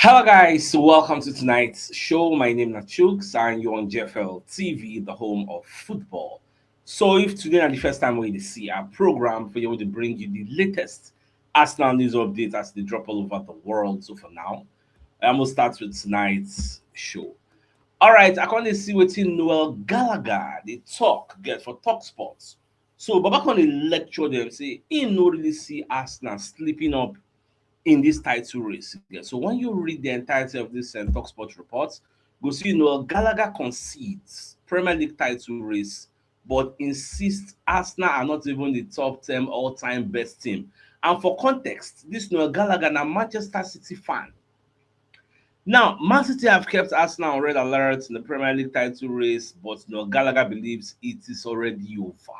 Hello guys, welcome to tonight's show. My name is CHUKS and you're on JFL TV, the home of football. So if today is the first time we see our program for you to bring you the latest Arsenal news updates as they drop all over the world. So for now, I'm gonna start with tonight's show. All right, I can't see what Noel Gallagher they talk get for Talk Sports. So Baba can lecture them say he no really see Arsenal sleeping up in this title race. Yeah. So when you read the entirety of this Talksport report, go see Noel Gallagher concedes Premier League title race, but insists Arsenal are not even the top 10 all-time best team. And for context, this Noel Gallagher a Manchester City fan. Now, Man City have kept Arsenal on red alert in the Premier League title race, but Noel Gallagher believes it is already over.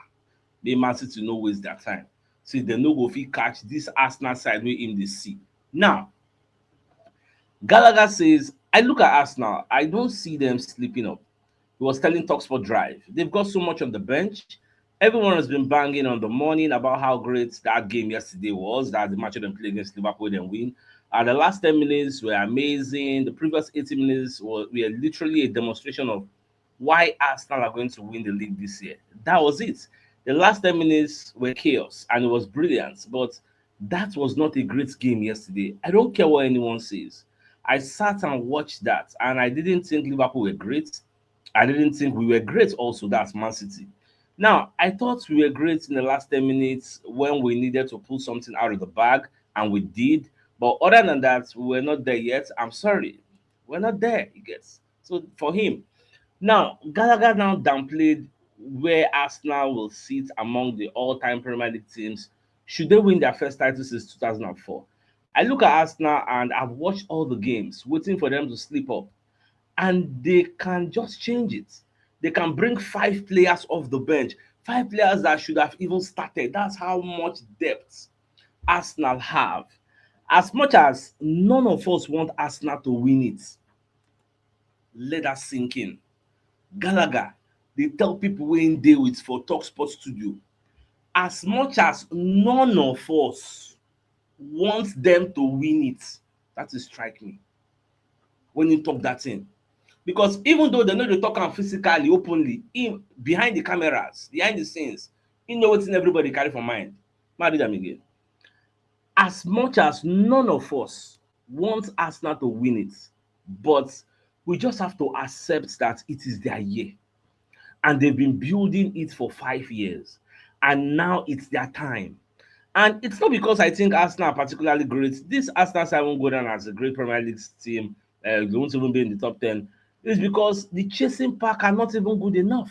Make Man City no waste their time. Say dem no go fit catch this Arsenal side wey im dey see. Now, Gallagher says, I look at Arsenal, I don't see them sleeping up. He was telling Talksport Drive. They've got so much on the bench. Everyone has been banging on the morning about how great that game yesterday was, that the match of them play against Liverpool and win. And the last 10 minutes were amazing. The previous 80 minutes were literally a demonstration of why Arsenal are going to win the league this year. That was it. The last 10 minutes were chaos and it was brilliant, but that was not a great game yesterday. I don't care what anyone says. I sat and watched that and I didn't think Liverpool were great. I didn't think we were great also. That's Man City. Now, I thought we were great in the last 10 minutes when we needed to pull something out of the bag, and we did. But other than that, we were not there yet. I'm sorry. We're not there, he gets. So for him, now, Gallagher now downplayed where Arsenal will sit among the all-time Premier League teams should they win their first title since 2004. I look at Arsenal and I've watched all the games, waiting for them to slip up, and they can just change it. They can bring five players off the bench, five players that should have even started. That's how much depth Arsenal have. As much as none of us want Arsenal to win it, let that sink in. Gallagher dey tell pipo wey im dey with for Talksport studio, as much as none of us want dem to win it, that is strike me when im talk dat thing, because even though dem no dey talk am physically openly, im behind the cameras, behind the scenes, im know wetin everybody carry for mind. Make I read am again. As much as none of us want Arsenal to win it, but we just have to accept that it is their year and they've been building it for 5 years and now it's their time. And it's not because I think Arsenal are particularly great. This Arsenal side won't go down as a great Premier League team. They won't even be in the top 10. It's because the chasing pack are not even good enough.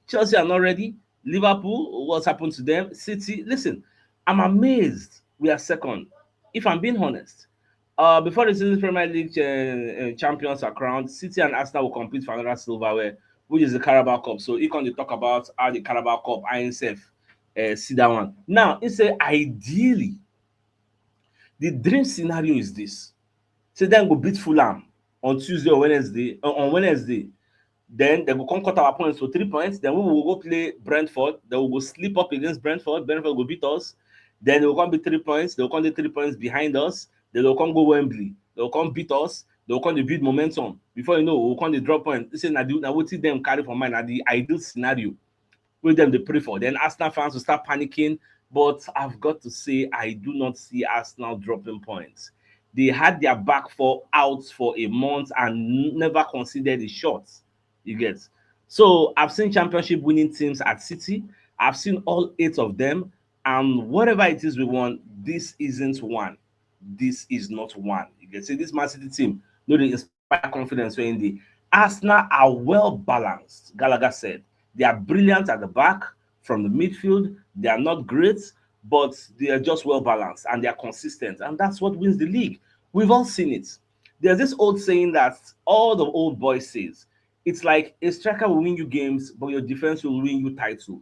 Chelsea are not ready. Liverpool, what's happened to them? City, listen, I'm amazed we are second. If I'm being honest, before the season Premier League champions are crowned, City and Arsenal will compete for another silverware, which is the Carabao Cup. So you can talk about how the Carabao Cup INSF see that one. Now, it's ideally, the dream scenario is this. Say then go beat Fulham on Tuesday or Wednesday, on Wednesday. Then they go come cut our points for 3 points. Then we will go play Brentford. They will go sleep up against Brentford. Brentford will beat us. Then they will come be 3 points. They will come be 3 points behind us. They will come go Wembley. They will come beat us. They will come build momentum. Before you know, we will come the drop point. This is now what them carry for mind. Now the ideal scenario with them they pray for. Then Arsenal fans will start panicking. But I've got to say, I do not see Arsenal dropping points. They had their back four out for a month and never considered a shot. You get. So I've seen championship winning teams at City. I've seen all 8 of them. And whatever it is we want, this isn't one. This is not one. You get. See, this Man City team, no, they inspire confidence when the Arsenal are well balanced. Gallagher said they are brilliant at the back from the midfield. They are not great, but they are just well balanced and they are consistent. And that's what wins the league. We've all seen it. There's this old saying that all the old boys says. It's like a striker will win you games, but your defense will win you title.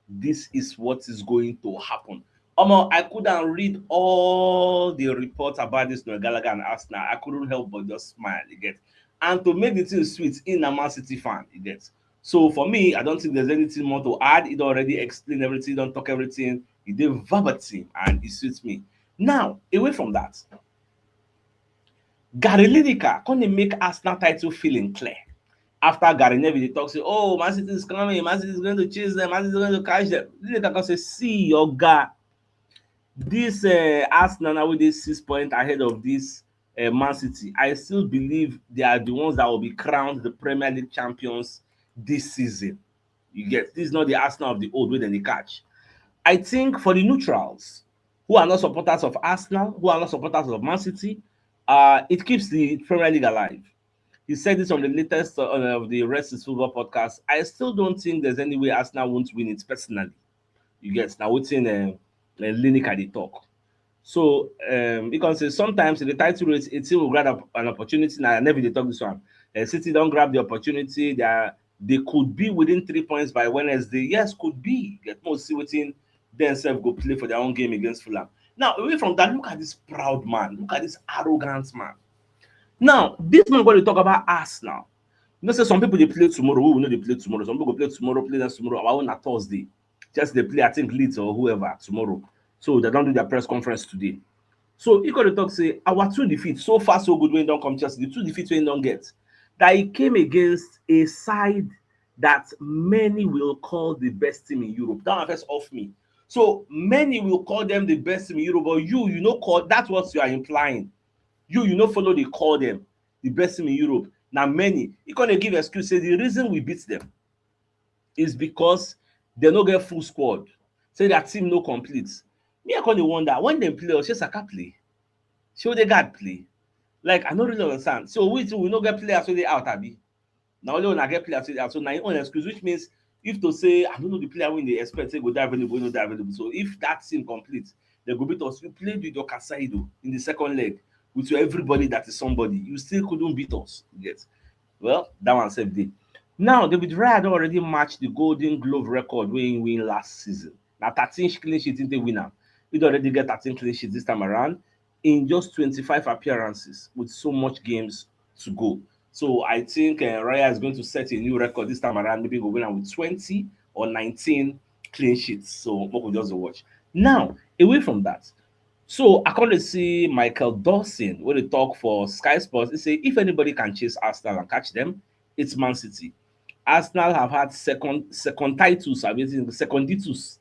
This is what is going to happen. I couldn't read all the reports about this Noel Gallagher and Arsenal. I couldn't help but just smile, you get. And to make the thing sweet, in a Man City fan, you get. So for me, I don't think there's anything more to add. It already explained everything, don't talk everything. It did verbatim and it suits me. Now, away from that, Gary Lineker can't make Arsenal title feeling clear. After Gary Neville dey talk say, oh, Man City is coming, Man City is going to chase them, Man City is going to catch them. Lineker come say, see oga, this Arsenal now with this 6 points ahead of this Man City, I still believe they are the ones that will be crowned the Premier League champions this season. You get, this is not the Arsenal of the old way dem dey catch. I think for the neutrals who are not supporters of Arsenal, who are not supporters of Man City, it keeps the Premier League alive. He said this on the latest of the Rest is Football podcast. I still don't think there's any way Arsenal won't win it personally. You get, now wetin Lineker dey talk. So you can say sometimes in the title race, a team will grab an opportunity. Now I never dey talk this one. City don't grab the opportunity. They could be within 3 points by Wednesday. Yes, could be. Get more see wetin themselves go play for their own game against Fulham. Now away from that, look at this proud man. Look at this arrogant man. Now this man going to talk about Arsenal. You know, say some people they play tomorrow. We will know they play tomorrow. Some people go play tomorrow, play next tomorrow. Our own na Thursday. Just they play, I think, Leeds or whoever tomorrow. So they don't do their press conference today. So he got to talk say our 2 defeats so far so good when don't come Chelsea. The 2 defeats when don't get that he came against a side that many will call the best team in Europe. That one first off me. So many will call them the best team in Europe, but you know call that's what you are implying. You know follow they call them the best team in Europe. Now many he gonna give excuse say the reason we beat them is because they no get full squad. Say their team no complete. Me I kind of wonder when they play, or shey Saka play, shey Odegaard play. Like I no really understand. So we no get players wey dey out abi. Na only una get players wey dey out. So na your own excuse, which means if to say I don't know the player wey dey expect say go dey available, wey no dey available. So if that team complete, they go beat us. You played with your Casaido in the second leg with your everybody that is somebody. You still couldn't beat us. You get. Well, that one sef dey. Now David Raya don already match the Golden Glove record wey he win last season. Na 13 clean sheet him take win am. He don already get 13 clean sheets this time around in just 25 appearances with so much games to go. So I think Raya is going to set a new record this time around. Maybe go win am with 20 or 19 clean sheets. So we will just watch. Now, away from that, so I can see Michael Dawson wey dey talk for Sky Sports. He say if anybody can chase Arsenal and catch them, it's Man City. Arsenal have had second titles, I mean second titles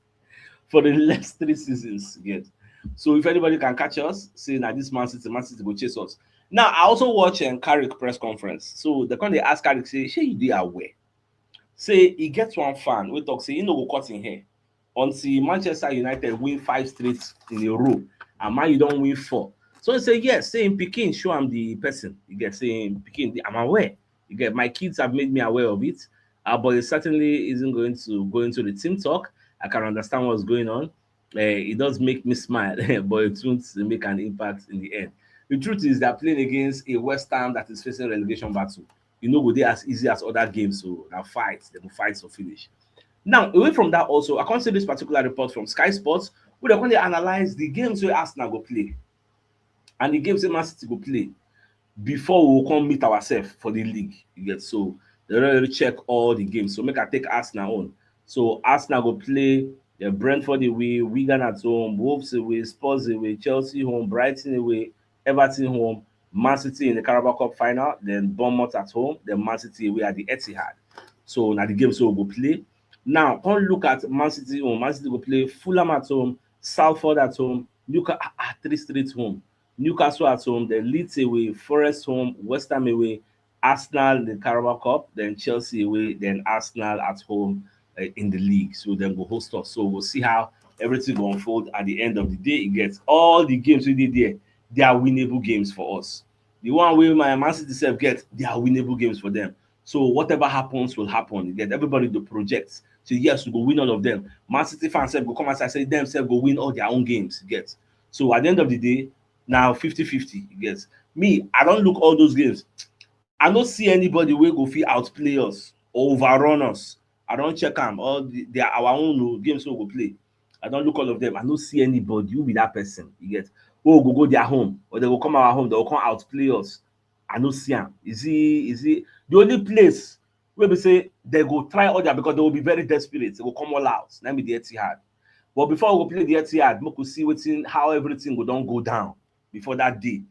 for the last 3 seasons. Yes. So if anybody can catch us, say na this Man City go chase us. Now I also watch Carrick press conference. So the kind they ask Carrick say, shey you dey aware? Say he gets one fan wey talk say he no go cut him hair until Manchester United win 5 straight in a row and Man U don win 4. So he say yes, say him pikin show am the person. You get, say him pikin, I'm aware. You get, my kids have made me aware of it, but it certainly isn't going to go into the team talk. I can understand what's going on. It does make me smile, but it won't make an impact in the end. The truth is they're playing against a West Ham that is facing relegation battle. You know, go there as easy as other games, so now fight, they will fight to finish. Now, away from that, also, I can't see this particular report from Sky Sports, where they're going to analyze the games where Arsenal go play and the games where Man City go play before we will come meet ourselves for the league. You get, so they already check all the games. So make I take Arsenal on. So Arsenal go play Brentford away, Wigan at home, Wolves away, Spurs away, Chelsea home, Brighton away, Everton home, Man City in the Carabao Cup final, then Bournemouth at home, then Man City away at the Etihad. So now the games we will go play. Now, come look at Man City home. Man City go play Fulham at home, Salford at home, Newcastle 3 straight home, Newcastle at home, then Leeds away, Forest home, West Ham away, Arsenal in the Carabao Cup, then Chelsea away, then Arsenal at home in the league. So then go host us. So we'll see how everything will unfold at the end of the day. It gets all the games we did there. They are winnable games for us. The one where my Man City self gets, they are winnable games for them. So whatever happens will happen. You get everybody to project. So yes, we go win all of them. Man City fans go come and say themselves go win all their own games. You get. So at the end of the day, now 50-50. You get. Me, I don't look all those games. I don't see anybody wey go fit outplay us or overrun us. I don check am. All they are our own games wey we go play. I don look all of them. I no see anybody who be that person. You get. Oh, go their home, or they go come our home, they will come outplay us. I no see am. Is he the only place where we say they go try other because they will be very desperate. They will come all out. Let me the Etihad. But before we go play the Etihad, we could see how everything will don't go down before that day.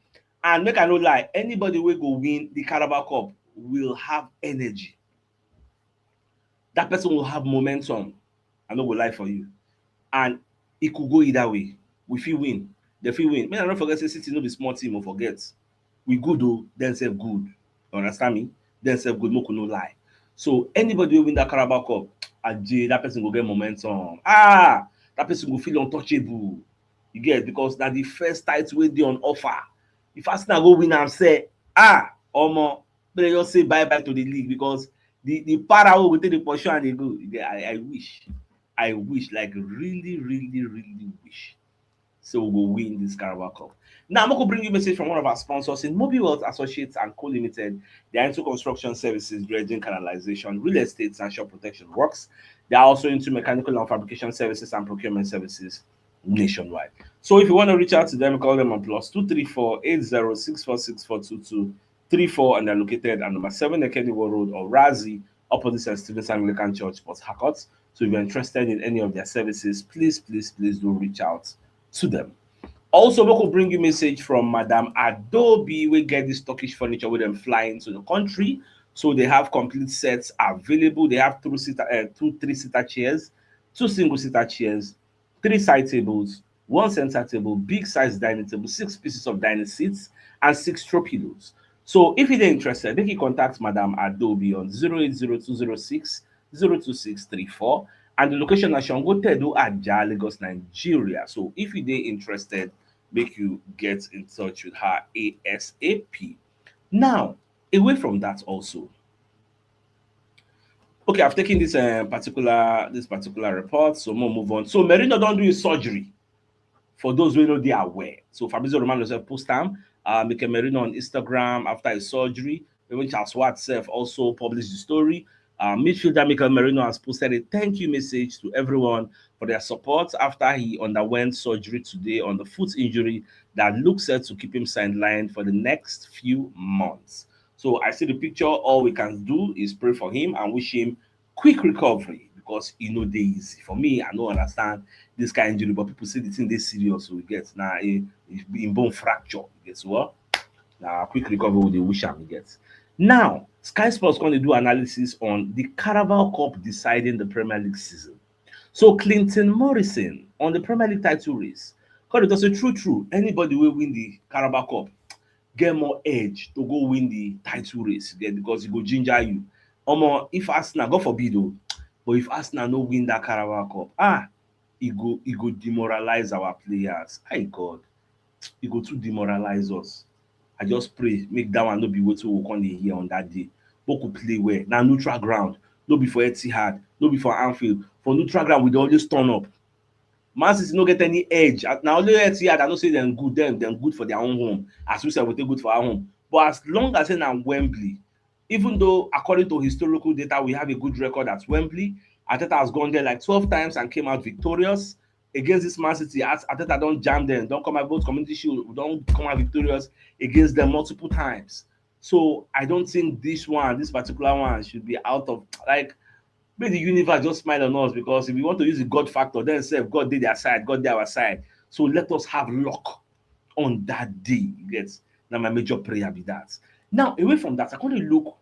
And make I no lie, anybody wey go win the Carabao Cup will have energy. That person will have momentum. I no go lie for you. And it could go either way. We fit win. They fit win. Make I no forget say City no be small team, o forget. We good o, dem sef good. You understand me? Dem sef good, make we no lie. So anybody wey win that Carabao Cup, aje, that person go get momentum. That person go feel untouchable. You get, because na the first title wey dey on offer. If Arsenal go win am sef, omo, make dem just say bye bye to the league, because the para wey go take dey pursue am dey go. I wish, like really, really, really wish. So we'll win this Carabao Cup. Now, I'm going to bring you a message from one of our sponsors in Mobile Wealth Associates and Co Limited. They are into construction services, dredging, canalization, real estate, and shore protection works. They are also into mechanical and fabrication services and procurement services nationwide. So if you want to reach out to them, call them on +234-8064642234, and they're located at number 7 Ekedi Road or Razi, opposite St. Stephen's Anglican Church, Port Harcourt. So if you're interested in any of their services, please do reach out to them. Also, we could bring you message from Madam Adobe. We get this Turkish furniture with them flying to the country. So they have complete sets available. They have two 3-seater chairs, 2 single-seater chairs, 3 side tables, 1 center table, big size dining table, 6 pieces of dining seats, and 6 throw pillows. So if you're interested, make you contact Madam Adobe on 080206 02634, and the location na Shango Tedo Aja, Lagos, Nigeria. So if you dey interested, make you get in touch with her ASAP. Now, away from that also, okay, I've taken this particular report, so we'll move on. So Merino don't do his surgery. For those who know, they are aware. So Fabrizio Romano said post time, make a Merino on Instagram after his surgery. Even Charles Watt also published the story. Midfielder Mikel Merino has posted a thank you message to everyone for their support after he underwent surgery today on the foot injury that looks set to keep him sidelined for the next few months. So I see the picture. All we can do is pray for him and wish him quick recovery, because dey easy. For me, I don't understand this kind of injury, but people say the thing dey serious. So we get now in bone fracture. Guess what? Now quick recovery we dey wish am e get. Now, Sky Sports going to do analysis on the Carabao Cup deciding the Premier League season. So Clinton Morrison on the Premier League title race. Because it was true. Anybody will win the Carabao Cup get more edge to go win the title race, because it go ginger you. If Arsenal, God forbid but if Arsenal no win that Carabao Cup, it go demoralize our players. Hi God, it go too demoralize us. I just pray make that one no be wetin we come dey hear on that day. Make we play well. Na neutral ground, no be for Etihad, no be for Anfield. For neutral ground, we dey always turn up. Man City no get any edge. Na only Etihad I know say dem good, dem good for their own home, as we sef we take good for our home. But as long as say na Wembley, even though according to historical data we have a good record at Wembley, Arteta has gone there like 12 times and came out victorious. Against this Man City, Arteta don jam them, don come out both Community Shield, don come out victorious against them multiple times. So I don't think this particular one should be out of, like, make the universe just smile on us, because if we want to use the God factor, then sef God dey their side, God dey our side. So let us have luck on that day. You get? Na my major prayer be that. Now, away from that, I come dey look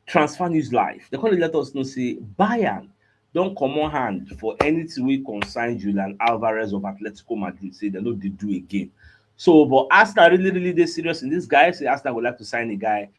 Transfer News Live. They come dey let us know say Bayern don comot hand for anything wey concern Julian Alvarez of Atletico Madrid. Say dem no dey do again. So, but Arsenal really dey serious in this guy. Say Arsenal would like to sign a guy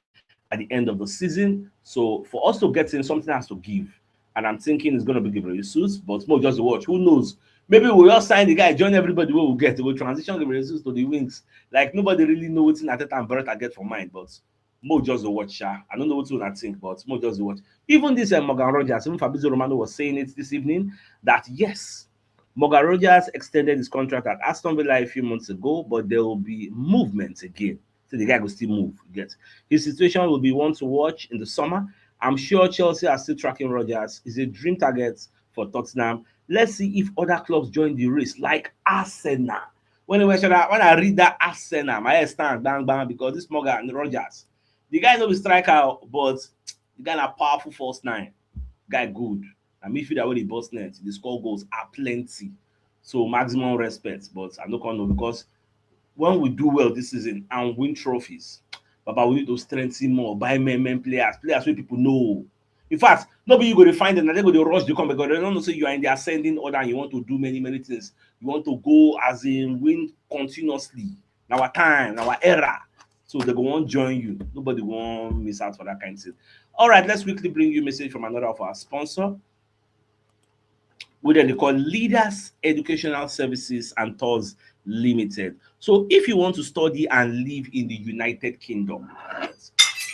at the end of the season. So for us to get in, something has to give. And I'm thinking it's going to be Gabriel Jesus, but more just watch. Who knows? Maybe we'll just sign the guy, join everybody where we'll get. We'll transition Gabriel Jesus to the wings. Like, nobody really knows what Arteta and Beretta get for mind, but more just the watch. I don't know what I think, but more just the watch. Even this Morgan Rogers, even Fabrizio Romano was saying it this evening, that yes, Morgan Rogers extended his contract at Aston Villa a few months ago, but there will be movement again. So the guy will still move. Get his situation will be one to watch in the summer. I'm sure Chelsea are still tracking Rodgers. He's a dream target for Tottenham. Let's see if other clubs join the race, like Arsenal. When I read that Arsenal, my head stands bang bang, because this Morgan Rogers, the guy no be striker, but the guy na powerful false nine. Guy good. And midfielder wey dey bust net, the score goals are plenty. So maximum respect, but I no come know, because when we do well this season and win trophies, Baba, we need to strengthen more, buy men players wey people know. In fact, no be you go dey find them, na dem go dey rush dey come because dem no know say you are in the ascending order and you want to do many things. You want to go as in win continuously. Na our time, na our era. So they go wan join you. Nobody wan miss out for that kind of thing. All right, let's quickly bring you a message from another of our sponsor, wey dem dey call Leaders Educational Services and Tours Limited. So if you want to study and live in the United Kingdom,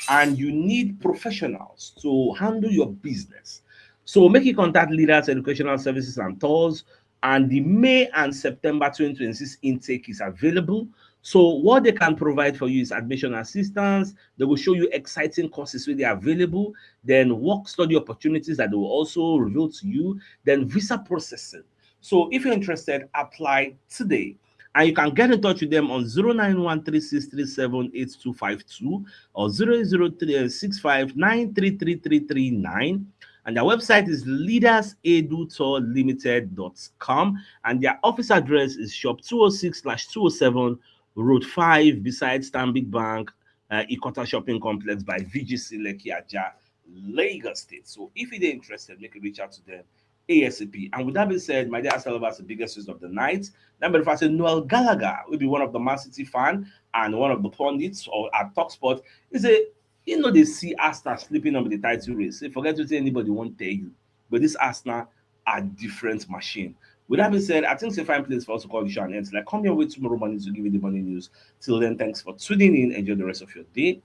and you need professionals to handle your business, so make you contact Leaders Educational Services and Tours, and the May and September 2026 intake is available. So what they can provide for you is admission assistance. They will show you exciting courses where they are available, then work study opportunities that they will also reveal to you, then visa processing. So if you're interested, apply today. And you can get in touch with them on 09136378252 or 00365933339. And their website is leadersedutourlimited.com, and their office address is shop 206/207 Road 5 beside Stanbic Bank, Ikota Shopping Complex by VGC Lekki Ajah, Lagos State. So if you're interested, make a reach out to them ASAP. And with that being said, my dear Asalav, the biggest news of the night. Then by the Noel Gallagher will be one of the Man City fan and one of the pundits or at Talksport. He say, you know, they see Arsenal sleeping on the title race. They forget to say anybody won't tell you. But this Arsenal are different machine. With that being said, I think it's a fine place for us to call the show and end. Like, come your way tomorrow morning to give you the morning news. Till then, thanks for tuning in. Enjoy the rest of your day.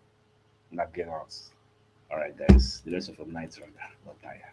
Not get out. All right, guys. The rest of your night, rather. Not tired.